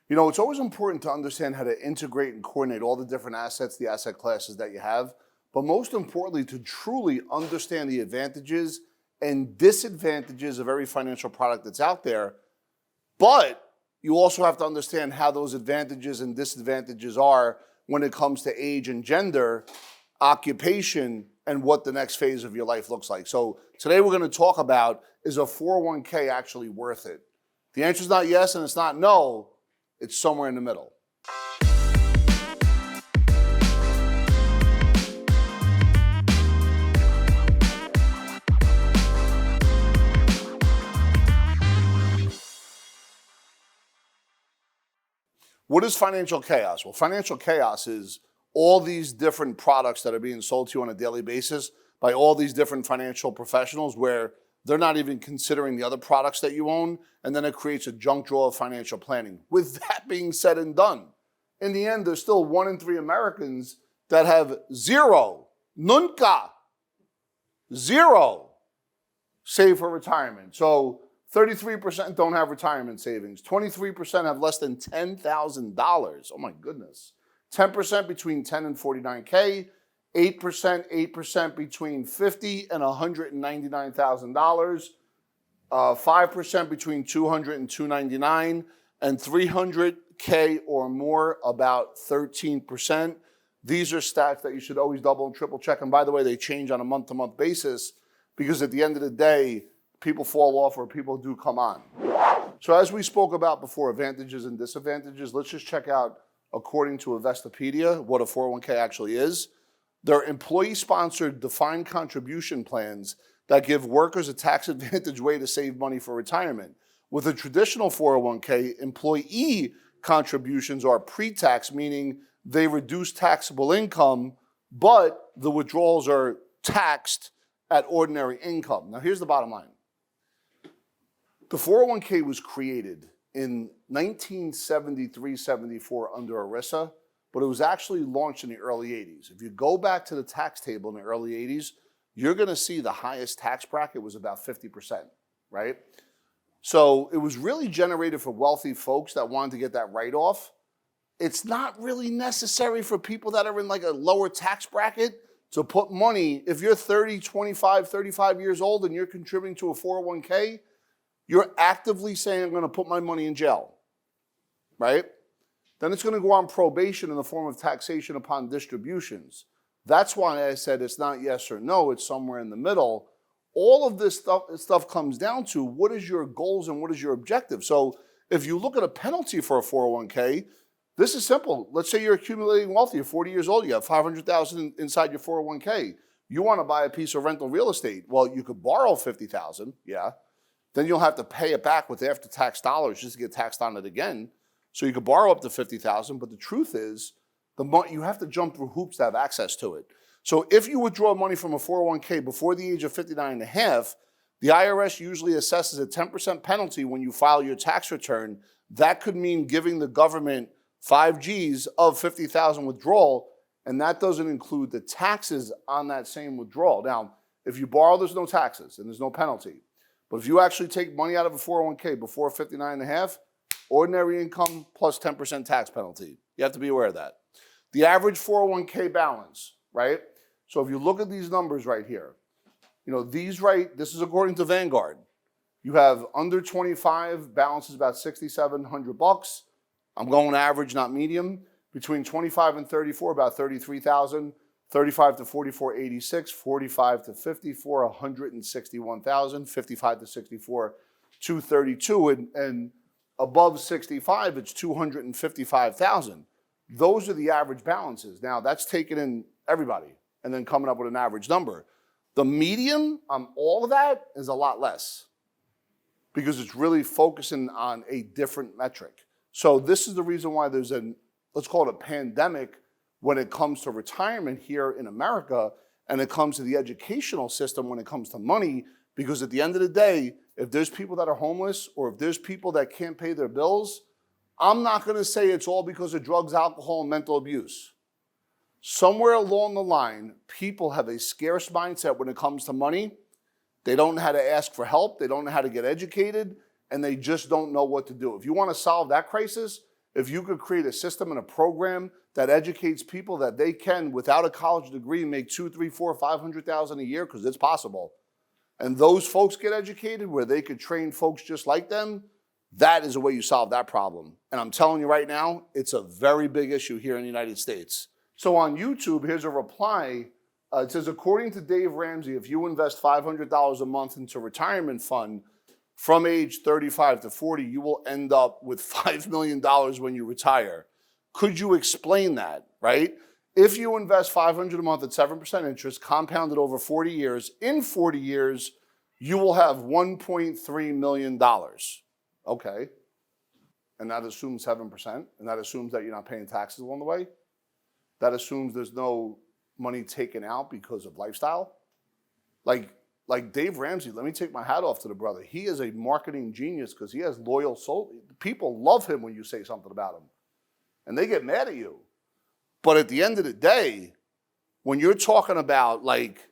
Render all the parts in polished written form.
You know, it's always important to understand how to integrate and coordinate all the different assets, the asset classes that you have, but most importantly, to truly understand the advantages and disadvantages of every financial product that's out there. But you also have to understand how those advantages and disadvantages are when it comes to age and gender, occupation, and what the next phase of your life looks like. So today we're going to talk about, is a 401k actually worth it? The answer is not yes and it's not no. It's somewhere in the middle. What is financial chaos? Well, financial chaos is all these different products that are being sold to you on a daily basis by all these different financial professionals where they're not even considering the other products that you own, and then it creates a junk drawer of financial planning. With that being said and done, in the end, there's still 1 in 3 Americans that have zero, nunca, zero save for retirement. So 33% don't have retirement savings. 23% have less than $10,000. Oh my goodness. 10% between 10 and 49K. 8% between $50,000 and $199,000. 5% between $200,000 and $299,000, and $300K or more, about 13%. These are stats that you should always double and triple check. And by the way, they change on a month-to-month basis because at the end of the day, people fall off or people do come on. So as we spoke about before, advantages and disadvantages, let's just check out, according to Investopedia, what a 401k actually is. They're employee-sponsored defined contribution plans that give workers a tax-advantaged way to save money for retirement. With a traditional 401k, employee contributions are pre-tax, meaning they reduce taxable income, but the withdrawals are taxed at ordinary income. Now, here's the bottom line. The 401k was created in 1973-74 under ERISA, but it was actually launched in the early 80s. If you go back to the tax table in the early 80s, you're going to see the highest tax bracket was about 50%, right? So it was really generated for wealthy folks that wanted to get that write-off. It's not really necessary for people that are in like a lower tax bracket to put money. If you're 30, 25, 35 years old and you're contributing to a 401k, you're actively saying, I'm going to put my money in jail, right? Then it's going to go on probation in the form of taxation upon distributions. That's why I said it's not yes or no, it's somewhere in the middle. All of this stuff comes down to what is your goals and what is your objective. So if you look at a penalty for a 401k, this is simple. Let's say you're accumulating wealth, you're 40 years old, you have $500,000 inside your 401k. You want to buy a piece of rental real estate. Well, you could borrow $50,000, yeah. Then you'll have to pay it back with after-tax dollars just to get taxed on it again. So you could borrow up to $50,000, but the truth is, you have to jump through hoops to have access to it. So if you withdraw money from a 401k before the age of 59 and a half, the IRS usually assesses a 10% penalty when you file your tax return. That could mean giving the government 5 G's of $50,000 withdrawal, and that doesn't include the taxes on that same withdrawal. Now, if you borrow, there's no taxes and there's no penalty. But if you actually take money out of a 401k before 59 and a half, ordinary income plus 10% tax penalty. You have to be aware of that. The average 401k balance, right? So if you look at these numbers right here, you know, this is according to Vanguard. You have under 25, balance is about $6,700. I'm going average, not medium. Between 25 and 34, about 33,000. 35 to 44, 86. 45 to 54, 161,000. 55 to 64, 232. And above 65, it's 255,000. Those are the average balances. Now, that's taking in everybody and then coming up with an average number. The median on all of that is a lot less because it's really focusing on a different metric. So this is the reason why there's let's call it a pandemic when it comes to retirement here in America, and it comes to the educational system when it comes to money, because at the end of the day, if there's people that are homeless or if there's people that can't pay their bills, I'm not going to say it's all because of drugs, alcohol, and mental abuse. Somewhere along the line, people have a scarce mindset when it comes to money. They don't know how to ask for help. They don't know how to get educated, and they just don't know what to do. If you want to solve that crisis, if you could create a system and a program that educates people that they can, without a college degree, make $200,000, $300,000, $400,000, $500,000 a year, because it's possible, and those folks get educated where they could train folks just like them, that is the way you solve that problem. And I'm telling you right now, it's a very big issue here in the United States. So on YouTube, here's a reply. It says, according to Dave Ramsey, if you invest $500 a month into a retirement fund from age 35 to 40, you will end up with $5 million when you retire. Could you explain that, right? If you invest $500 a month at 7% interest, compounded over 40 years, in 40 years, you will have $1.3 million. Okay. And that assumes 7%, and that assumes that you're not paying taxes along the way. That assumes there's no money taken out because of lifestyle. Like Dave Ramsey, let me take my hat off to the brother. He is a marketing genius because he has loyal soul. People love him when you say something about him, and they get mad at you. But at the end of the day, when you're talking about like,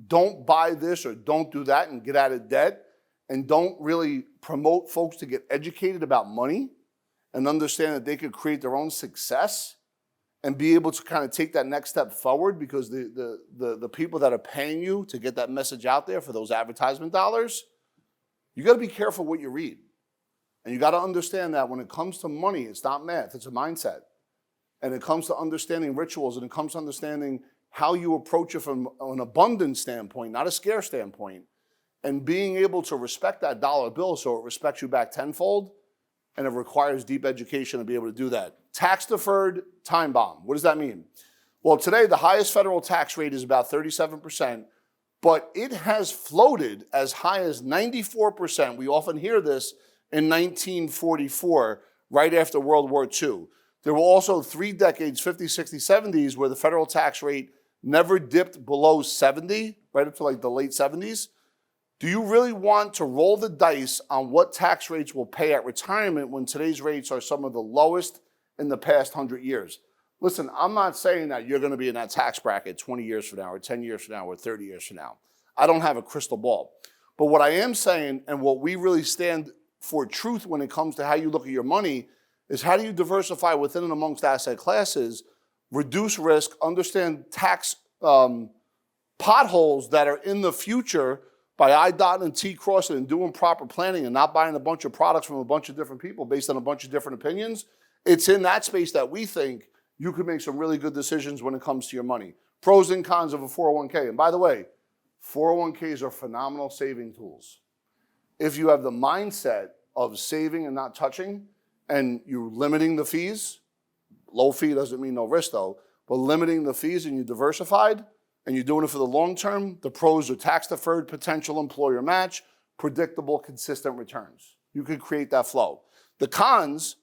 don't buy this or don't do that and get out of debt, and don't really promote folks to get educated about money and understand that they could create their own success and be able to kind of take that next step forward, because the people that are paying you to get that message out there for those advertisement dollars, you got to be careful what you read. And you got to understand that when it comes to money, it's not math, it's a mindset. And it comes to understanding rituals, and it comes to understanding how you approach it from an abundance standpoint, not a scarce standpoint, and being able to respect that dollar bill so it respects you back tenfold. And it requires deep education to be able to do that. Tax-deferred time bomb. What does that mean? Well, today the highest federal tax rate is about 37%, but it has floated as high as 94%. We often hear this in 1944, right after World War II. There were also 3 decades, 50s, 60s, 70s, where the federal tax rate never dipped below 70, right up to like the late 70s. Do you really want to roll the dice on what tax rates will pay at retirement when today's rates are some of the lowest in the past 100 years? Listen, I'm not saying that you're going to be in that tax bracket 20 years from now or 10 years from now or 30 years from now. I don't have a crystal ball. But what I am saying, and what we really stand for truth when it comes to how you look at your money, is how do you diversify within and amongst asset classes, reduce risk, understand tax potholes that are in the future by I dotting and T crossing and doing proper planning and not buying a bunch of products from a bunch of different people based on a bunch of different opinions. It's in that space that we think you can make some really good decisions when it comes to your money. Pros and cons of a 401k. And by the way, 401ks are phenomenal saving tools. If you have the mindset of saving and not touching, and you're limiting the fees, low fee doesn't mean no risk though, but limiting the fees and you're diversified, and you're doing it for the long term, the pros are tax-deferred, potential employer match, predictable, consistent returns. You could create that flow. The cons,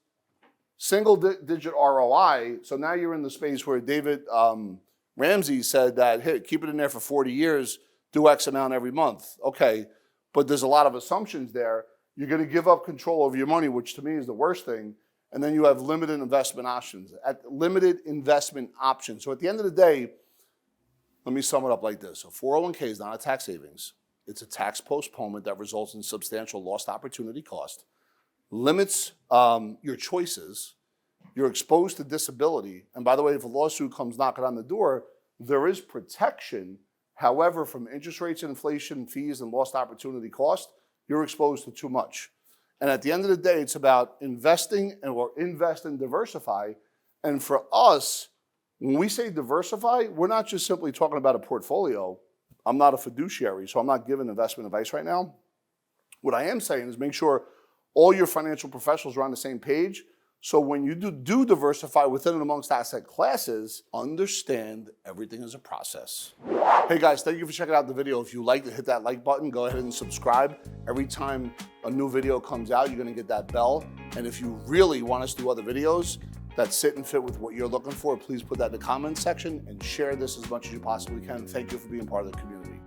single-digit ROI, so now you're in the space where David Ramsey said that, hey, keep it in there for 40 years, do X amount every month. Okay, but there's a lot of assumptions there. You're going to give up control over your money, which to me is the worst thing, and then you have limited investment options. So at the end of the day, let me sum it up like this. A 401k is not a tax savings. It's a tax postponement that results in substantial lost opportunity cost, limits your choices, you're exposed to disability. And by the way, if a lawsuit comes knocking on the door, there is protection. However, from interest rates, inflation, fees, and lost opportunity cost, you're exposed to too much. And at the end of the day, it's about investing or invest and diversify. And for us, when we say diversify, we're not just simply talking about a portfolio. I'm not a fiduciary, so I'm not giving investment advice right now. What I am saying is make sure all your financial professionals are on the same page. So when you do diversify within and amongst asset classes, understand everything is a process. Hey guys, thank you for checking out the video. If you liked it, hit that like button, go ahead and subscribe. Every time a new video comes out, you're gonna get that bell. And if you really want us to do other videos that sit and fit with what you're looking for, please put that in the comments section and share this as much as you possibly can. Thank you for being part of the community.